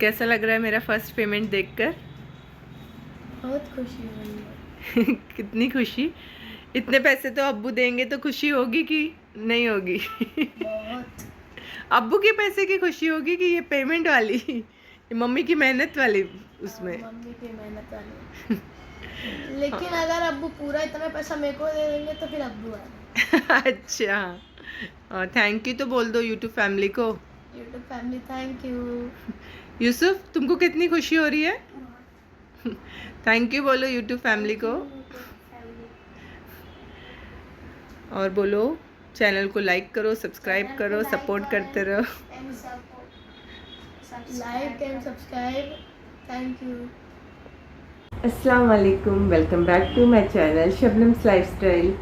कैसा लग रहा है मेरा फर्स्ट पेमेंट देखकर? बहुत खुशी हो रही है। कितनी खुशी? इतने पैसे तो अब्बू देंगे तो खुशी होगी कि नहीं होगी? बहुत। अब्बू के पैसे की खुशी होगी कि ये पेमेंट वाली, ये मम्मी की मेहनत वाली उसमें? मम्मी की मेहनत वाली। लेकिन अगर अब्बू पूरा इतना पैसा मेरे को दे देंगे तो फिर अब्बू आएगा। अच्छा, थैंक यू तो बोल दो यूट्यूब फैमिली को। YouTube family thank you. Yusuf, तुमको कितनी खुशी हो रही है? थैंक यू बोलो यूट्यूब फैमिली को। और बोलो चैनल को लाइक करो, सब्सक्राइब करो, सपोर्ट करते रहो। Like and subscribe. Thank you. अस्सलाम वालेकुम, welcome back to my channel Shabnam's lifestyle.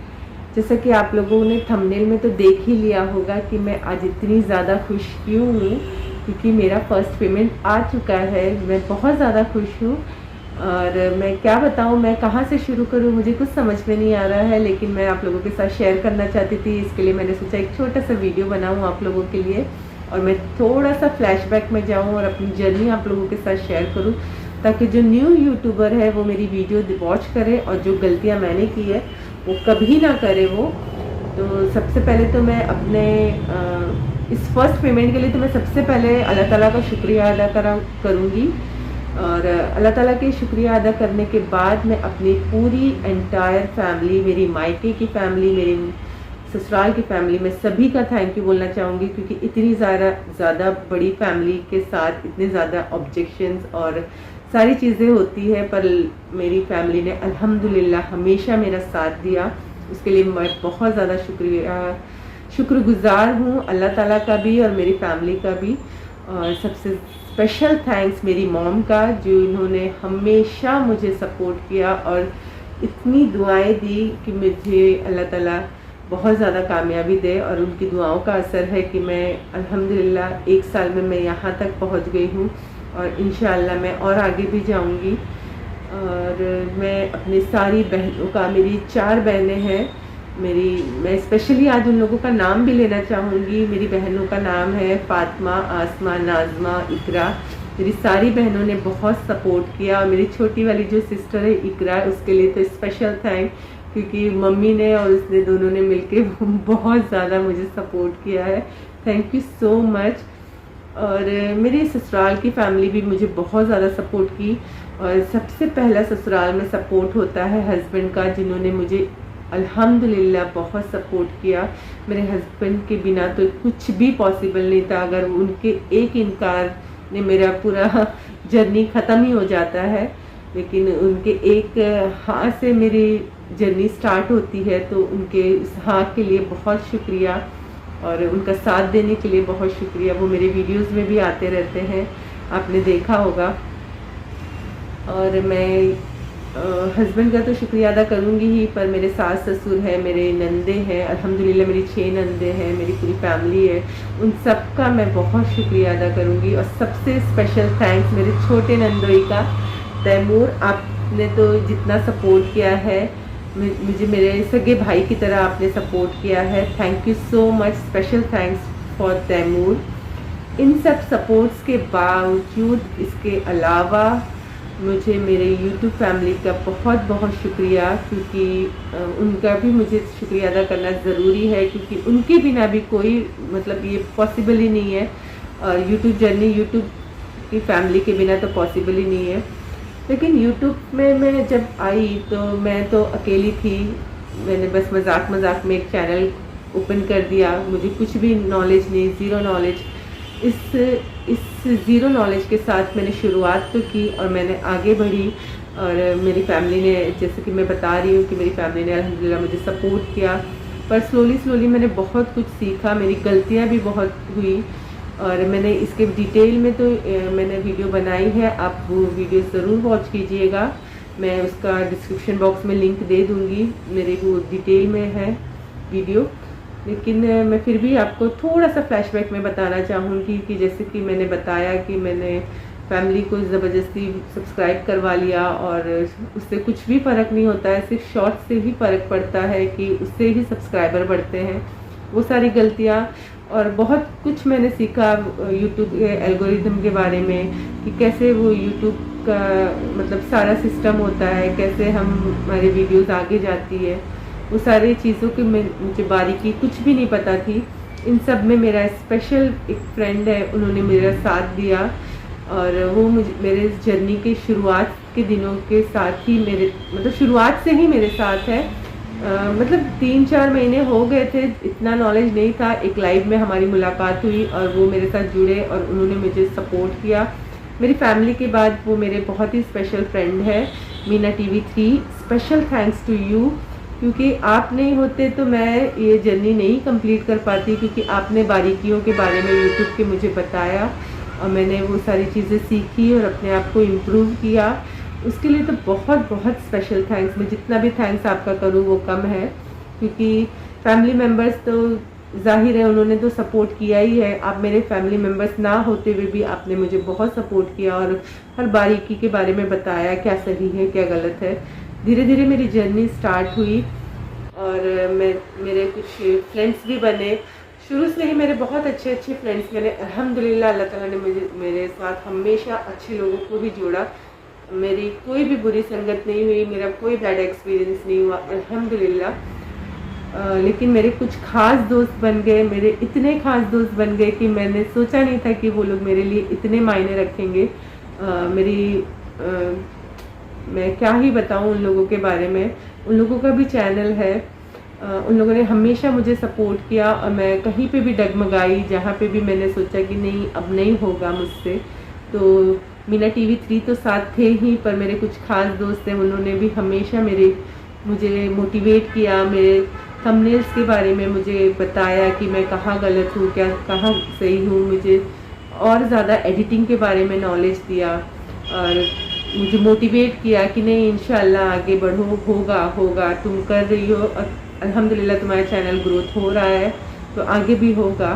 जैसा कि आप लोगों ने थंबनेल में तो देख ही लिया होगा कि मैं आज इतनी ज़्यादा खुश क्यों हूँ, क्योंकि मेरा फर्स्ट पेमेंट आ चुका है। मैं बहुत ज़्यादा खुश हूँ और मैं क्या बताऊँ, मैं कहाँ से शुरू करूँ, मुझे कुछ समझ में नहीं आ रहा है। लेकिन मैं आप लोगों के साथ शेयर करना चाहती थी, इसके लिए मैंने सोचा एक छोटा सा वीडियो बनाऊँ आप लोगों के लिए और मैं थोड़ा सा फ्लैशबैक में जाऊँ और अपनी जर्नी आप लोगों के साथ शेयर करूँ, ताकि जो न्यू यूट्यूबर है वो मेरी वीडियो वॉच करे और जो गलतियाँ मैंने की है वो कभी ना करे वो। तो सबसे पहले तो मैं अपने इस फर्स्ट पेमेंट के लिए तो मैं सबसे पहले अल्लाह ताला का शुक्रिया अदा करूँगी और अल्लाह ताला के शुक्रिया अदा करने के बाद मैं अपनी पूरी एंटायर फैमिली, मेरी मायके की फैमिली, मेरी ससुराल की फैमिली में सभी का थैंक यू बोलना चाहूँगी, क्योंकि इतनी ज़्यादा बड़ी फैमिली के साथ इतने ज़्यादा ऑब्जेक्शंस और सारी चीज़ें होती है, पर मेरी फैमिली ने अल्हम्दुलिल्लाह हमेशा मेरा साथ दिया। उसके लिए मैं बहुत ज़्यादा शुक्रगुज़ार हूँ अल्लाह ताला का भी और मेरी फैमिली का भी। और सबसे स्पेशल थैंक्स मेरी मॉम का, जो इन्होंने हमेशा मुझे सपोर्ट किया और इतनी दुआएं दी कि मुझे अल्लाह ताला बहुत ज़्यादा कामयाबी दे। और उनकी दुआओं का असर है कि मैं अल्हम्दुलिल्लाह 1 साल में मैं यहाँ तक पहुँच गई हूँ और इंशाअल्लाह मैं और आगे भी जाऊँगी। और मैं अपनी सारी बहनों का, मेरी 4 बहनें हैं मैं स्पेशली आज उन लोगों का नाम भी लेना चाहूँगी। मेरी बहनों का नाम है फातिमा, आसमा, नाज़मा, इकरा। मेरी सारी बहनों ने बहुत सपोर्ट किया और मेरी छोटी वाली जो सिस्टर है इकरा, उसके लिए तो स्पेशल थैंक, क्योंकि मम्मी ने और उसने दोनों ने मिलके बहुत ज़्यादा मुझे सपोर्ट किया है। Thank you so much. और मेरी ससुराल की फैमिली भी मुझे बहुत ज़्यादा सपोर्ट की और सबसे पहला ससुराल में सपोर्ट होता है हस्बैंड का, जिन्होंने मुझे अल्हम्दुलिल्लाह बहुत सपोर्ट किया। मेरे हस्बैंड के बिना तो कुछ भी पॉसिबल नहीं था। अगर उनके एक इनकार ने मेरा पूरा जर्नी ख़त्म ही हो जाता है, लेकिन उनके एक हाँ से मेरी जर्नी स्टार्ट होती है। तो उनके इस हाँ के लिए बहुत शुक्रिया और उनका साथ देने के लिए बहुत शुक्रिया। वो मेरे वीडियोस में भी आते रहते हैं, आपने देखा होगा। और मैं हस्बैंड का तो शुक्रिया अदा करूँगी ही, पर मेरे सास ससुर हैं, मेरे नंदे हैं, अल्हम्दुलिल्लाह मेरी 6 नंदे हैं, मेरी पूरी फैमिली है, उन सब का मैं बहुत शुक्रिया अदा करूँगी। और सबसे स्पेशल थैंक्स मेरे छोटे नंदोई का, तैमूर। आपने तो जितना सपोर्ट किया है मुझे, मेरे सगे भाई की तरह आपने सपोर्ट किया है। Thank you so much, special thanks for Taimur. इन सब सपोर्ट्स के बावजूद, इसके अलावा मुझे मेरे YouTube फैमिली का बहुत बहुत शुक्रिया, क्योंकि उनका भी मुझे शुक्रिया अदा करना ज़रूरी है, क्योंकि उनके बिना भी कोई मतलब ये पॉसिबल ही नहीं है। और YouTube जर्नी YouTube की फैमिली के बिना तो पॉसिबल ही नहीं है। लेकिन YouTube में मैं जब आई तो मैं तो अकेली थी। मैंने बस मजाक में एक चैनल ओपन कर दिया, मुझे कुछ भी नॉलेज नहीं, ज़ीरो नॉलेज। इस ज़ीरो नॉलेज के साथ मैंने शुरुआत तो की और मैंने आगे बढ़ी। और मेरी फैमिली ने, जैसे कि मैं बता रही हूँ कि मेरी फैमिली ने अल्हम्दुलिल्लाह मुझे सपोर्ट किया, पर स्लोली मैंने बहुत कुछ सीखा, मेरी गलतियाँ भी बहुत हुई। और मैंने इसके डिटेल में तो मैंने वीडियो बनाई है, आप वो वीडियो ज़रूर वॉच कीजिएगा। मैं उसका डिस्क्रिप्शन बॉक्स में लिंक दे दूँगी, मेरे वो डिटेल में है वीडियो। लेकिन मैं फिर भी आपको थोड़ा सा फ्लैशबैक में बताना चाहूँगी कि जैसे कि मैंने बताया कि मैंने फैमिली को ज़बरदस्ती सब्सक्राइब करवा लिया और उससे कुछ भी फ़र्क नहीं होता है, सिर्फ शॉर्ट से ही फ़र्क पड़ता है कि उससे ही सब्सक्राइबर बढ़ते हैं। वो सारी गलतियाँ और बहुत कुछ मैंने सीखा यूट्यूब के एल्गोरिदम के बारे में, कि कैसे वो यूट्यूब का मतलब सारा सिस्टम होता है, कैसे हम हमारी वीडियोस आगे जाती है, वो सारी चीज़ों की मुझे बारीकी कुछ भी नहीं पता थी। इन सब में मेरा स्पेशल एक फ्रेंड है, उन्होंने मेरा साथ दिया और वो मुझे मेरे जर्नी के शुरुआत के दिनों के साथ ही मेरे मतलब शुरुआत से ही मेरे साथ है। मतलब 3-4 महीने हो गए थे, इतना नॉलेज नहीं था। एक लाइव में हमारी मुलाकात हुई और वो मेरे साथ जुड़े और उन्होंने मुझे सपोर्ट किया। मेरी फैमिली के बाद वो मेरे बहुत ही स्पेशल फ्रेंड है Meena TV 3। Special thanks to you, क्योंकि आप नहीं होते तो मैं ये जर्नी नहीं कंप्लीट कर पाती, क्योंकि आपने बारीकियों के बारे में यूट्यूब के मुझे बताया और मैंने वो सारी चीज़ें सीखी और अपने आप को इम्प्रूव किया। उसके लिए तो बहुत बहुत स्पेशल थैंक्स। मैं जितना भी थैंक्स आपका करूँ वो कम है, क्योंकि फैमिली मेम्बर्स तो जाहिर है उन्होंने तो सपोर्ट किया ही है। आप मेरे फैमिली मेम्बर्स ना होते हुए भी आपने मुझे बहुत सपोर्ट किया और हर बारीकी के बारे में बताया, क्या सही है क्या गलत है। धीरे धीरे मेरी जर्नी स्टार्ट हुई और मेरे कुछ फ्रेंड्स भी बने। शुरू से ही मेरे बहुत अच्छे अच्छे फ्रेंड्स बने अल्हम्दुलिल्लाह। अल्लाह ताला ने मेरे साथ हमेशा अच्छे लोगों को भी जोड़ा। मेरी कोई भी बुरी संगत नहीं हुई, मेरा कोई बैड एक्सपीरियंस नहीं हुआ अल्हम्दुलिल्लाह। लेकिन मेरे कुछ ख़ास दोस्त बन गए, मेरे इतने ख़ास दोस्त बन गए कि मैंने सोचा नहीं था कि वो लोग मेरे लिए इतने मायने रखेंगे। मैं क्या ही बताऊं उन लोगों के बारे में। उन लोगों का भी चैनल है। उन लोगों ने हमेशा मुझे सपोर्ट किया और मैं कहीं पे भी डगमगाई, जहाँ पे भी मैंने सोचा कि नहीं अब नहीं होगा मुझसे, तो मीना टीवी 3 तो साथ थे ही, पर मेरे कुछ खास दोस्त हैं, उन्होंने भी हमेशा मुझे मोटिवेट किया। मेरे थंबनेल्स के बारे में मुझे बताया कि मैं कहाँ गलत हूँ, क्या कहाँ सही हूँ। मुझे और ज़्यादा एडिटिंग के बारे में नॉलेज दिया और मुझे मोटिवेट किया कि नहीं इंशाल्लाह आगे बढ़ो, होगा, तुम कर रही हो और अल्हम्दुलिल्लाह तुम्हारा चैनल ग्रोथ हो रहा है तो आगे भी होगा।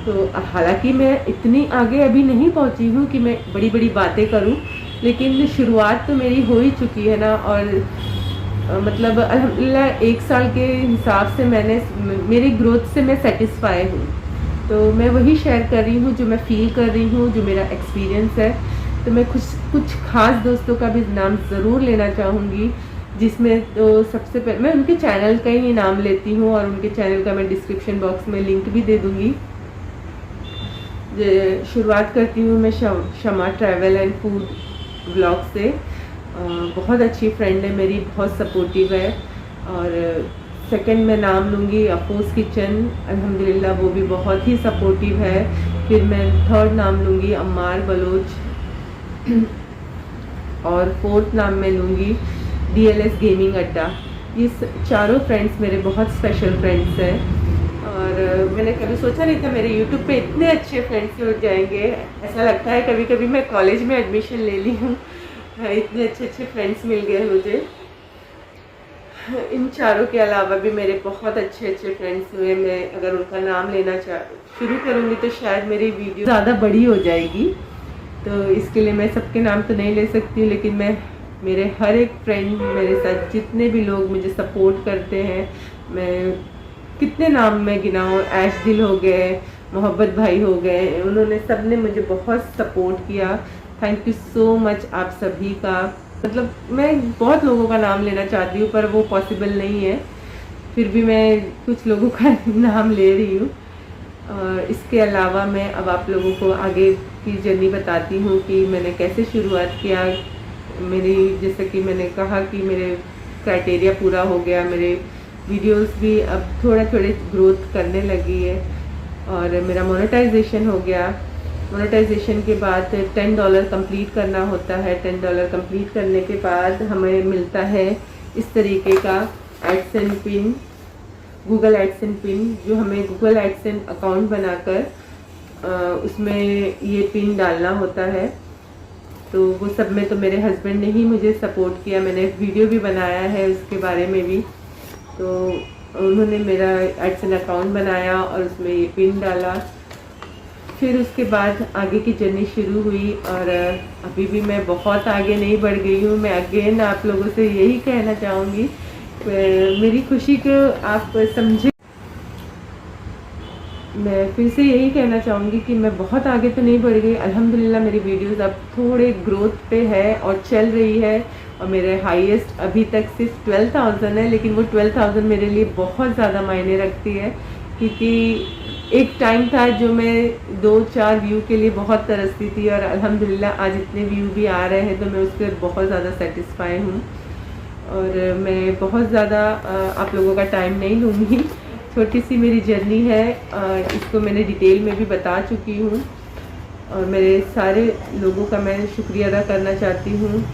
तो हालांकि मैं इतनी आगे अभी नहीं पहुंची हूँ कि मैं बड़ी बड़ी बातें करूँ, लेकिन शुरुआत तो मेरी हो ही चुकी है ना। और मतलब अल्हम्दुलिल्लाह 1 साल के हिसाब से मेरी ग्रोथ से मैं सेटिस्फाई हूँ। तो मैं वही शेयर कर रही हूँ जो मैं फील कर रही हूँ, जो मेरा एक्सपीरियंस है। तो मैं कुछ खास दोस्तों का भी नाम ज़रूर लेना चाहूँगी, जिसमें तो सबसे पहले मैं उनके चैनल का ही नाम लेती हूँ और उनके चैनल का मैं डिस्क्रिप्शन बॉक्स में लिंक भी दे दूँगी। शुरुआत करती हूँ मैं शमा ट्रैवल एंड फूड ब्लॉग से। बहुत अच्छी फ्रेंड है मेरी, बहुत सपोर्टिव है। और सेकंड मैं नाम लूँगी अफूज़ किचन, अल्हम्दुलिल्लाह वो भी बहुत ही सपोर्टिव है। फिर मैं थर्ड नाम लूँगी अम्मार बलोच और फोर्थ नाम मैं लूँगी DLS गेमिंग अड्डा। ये चारों फ्रेंड्स मेरे बहुत स्पेशल फ्रेंड्स हैं और मैंने कभी सोचा नहीं था मेरे YouTube पे इतने अच्छे फ्रेंड्स जुड़ जाएंगे। ऐसा लगता है कभी कभी मैं कॉलेज में एडमिशन ले ली हूँ, इतने अच्छे अच्छे फ्रेंड्स मिल गए मुझे। इन चारों के अलावा भी मेरे बहुत अच्छे अच्छे फ्रेंड्स हुए। मैं अगर उनका नाम लेना शुरू करूँगी तो शायद मेरी वीडियो ज़्यादा बड़ी हो जाएगी, तो इसके लिए मैं सबके नाम तो नहीं ले सकती, लेकिन मैं मेरे हर एक फ्रेंड, मेरे साथ जितने भी लोग मुझे सपोर्ट करते हैं, मैं कितने नाम मैं गिनाऊँ, ऐश दिल हो गए, मोहब्बत भाई हो गए, उन्होंने सब ने मुझे बहुत सपोर्ट किया। थैंक यू सो मच आप सभी का। मतलब मैं बहुत लोगों का नाम लेना चाहती हूँ पर वो पॉसिबल नहीं है, फिर भी मैं कुछ लोगों का नाम ले रही हूँ। इसके अलावा मैं अब आप लोगों को आगे की जर्नी बताती हूँ कि मैंने कैसे शुरुआत किया। मेरी जैसे कि मैंने कहा कि मेरे क्राइटेरिया पूरा हो गया, मेरे वीडियोस भी अब थोड़ा ग्रोथ करने लगी है और मेरा मोनेटाइजेशन हो गया। मोनेटाइजेशन के बाद $10 कंप्लीट करना होता है। $10 कंप्लीट करने के बाद हमें मिलता है इस तरीके का AdSense pin, Google AdSense pin, जो हमें गूगल एडसेंस अकाउंट बनाकर उसमें ये पिन डालना होता है। तो वो सब में तो मेरे हस्बैंड ने ही मुझे सपोर्ट किया। मैंने वीडियो भी बनाया है उसके बारे में भी, तो उन्होंने मेरा एडसेंस अकाउंट बनाया और उसमें ये पिन डाला। फिर उसके बाद आगे की जर्नी शुरू हुई और अभी भी मैं बहुत आगे नहीं बढ़ गई हूँ। मैं अगेन आप लोगों से यही कहना चाहूँगी, मेरी खुशी को आप समझे। मैं फिर से यही कहना चाहूँगी कि मैं बहुत आगे तो नहीं बढ़ गई, अल्हम्दुलिल्लाह मेरी वीडियोस अब थोड़े ग्रोथ पे है और चल रही है। और मेरे हाईएस्ट अभी तक सिर्फ 12,000 है, लेकिन वो 12,000 मेरे लिए बहुत ज़्यादा मायने रखती है, क्योंकि एक टाइम था जो मैं 2-4 व्यू के लिए बहुत तरसती थी, और अल्हम्दुलिल्लाह आज इतने व्यू भी आ रहे हैं तो मैं उससे बहुत ज़्यादा सेटिस्फाई हूँ। और मैं बहुत ज़्यादा आप लोगों का टाइम नहीं लूँगी, छोटी सी मेरी जर्नी है, इसको मैंने डिटेल में भी बता चुकी हूँ। और मेरे सारे लोगों का मैं शुक्रिया अदा करना चाहती हूँ।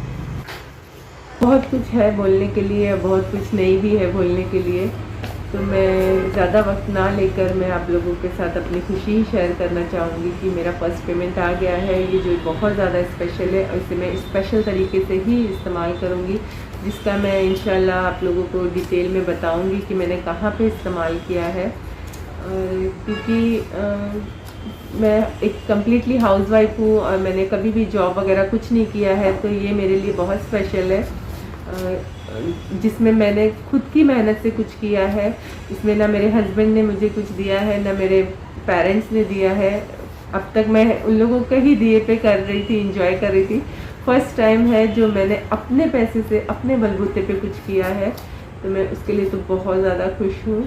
बहुत कुछ है बोलने के लिए, बहुत कुछ नहीं भी है बोलने के लिए, तो मैं ज़्यादा वक्त ना लेकर मैं आप लोगों के साथ अपनी खुशी शेयर करना चाहूँगी कि मेरा फ़र्स्ट पेमेंट आ गया है, ये जो बहुत ज़्यादा स्पेशल है, और इसे मैं स्पेशल तरीके से ही इस्तेमाल करूँगी, जिसका मैं इंशाल्लाह आप लोगों को डिटेल में बताऊँगी कि मैंने कहाँ पे इस्तेमाल किया है। क्योंकि मैं एक कम्प्लीटली हाउसवाइफ हूँ और मैंने कभी भी जॉब वगैरह कुछ नहीं किया है, तो ये मेरे लिए बहुत स्पेशल है, जिसमें मैंने खुद की मेहनत से कुछ किया है। इसमें ना मेरे हस्बैंड ने मुझे कुछ दिया है, ना मेरे पेरेंट्स ने दिया है। अब तक मैं उन लोगों के ही दिए पे कर रही थी, इंजॉय कर रही थी। फर्स्ट टाइम है जो मैंने अपने पैसे से अपने बलबूते पे कुछ किया है, तो मैं उसके लिए तो बहुत ज़्यादा खुश हूँ।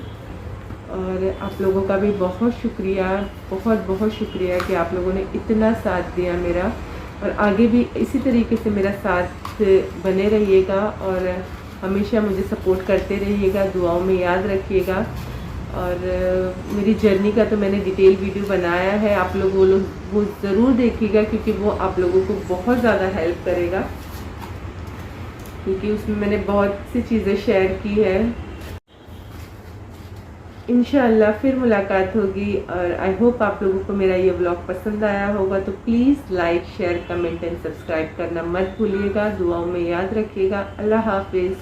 और आप लोगों का भी बहुत शुक्रिया, बहुत बहुत शुक्रिया कि आप लोगों ने इतना साथ दिया मेरा, और आगे भी इसी तरीके से मेरा साथ बने रहिएगा और हमेशा मुझे सपोर्ट करते रहिएगा, दुआओं में याद रखिएगा। और मेरी जर्नी का तो मैंने डिटेल वीडियो बनाया है, आप लोग वो ज़रूर देखिएगा, क्योंकि वो आप लोगों को बहुत ज़्यादा हेल्प करेगा, क्योंकि उसमें मैंने बहुत सी चीज़ें शेयर की है। इंशाअल्लाह फिर मुलाकात होगी, और आई होप आप लोगों को मेरा ये व्लॉग पसंद आया होगा, तो please like, share, comment and subscribe करना मत भूलिएगा। दुआओं में याद रखिएगा। अल्लाह हाफिज़।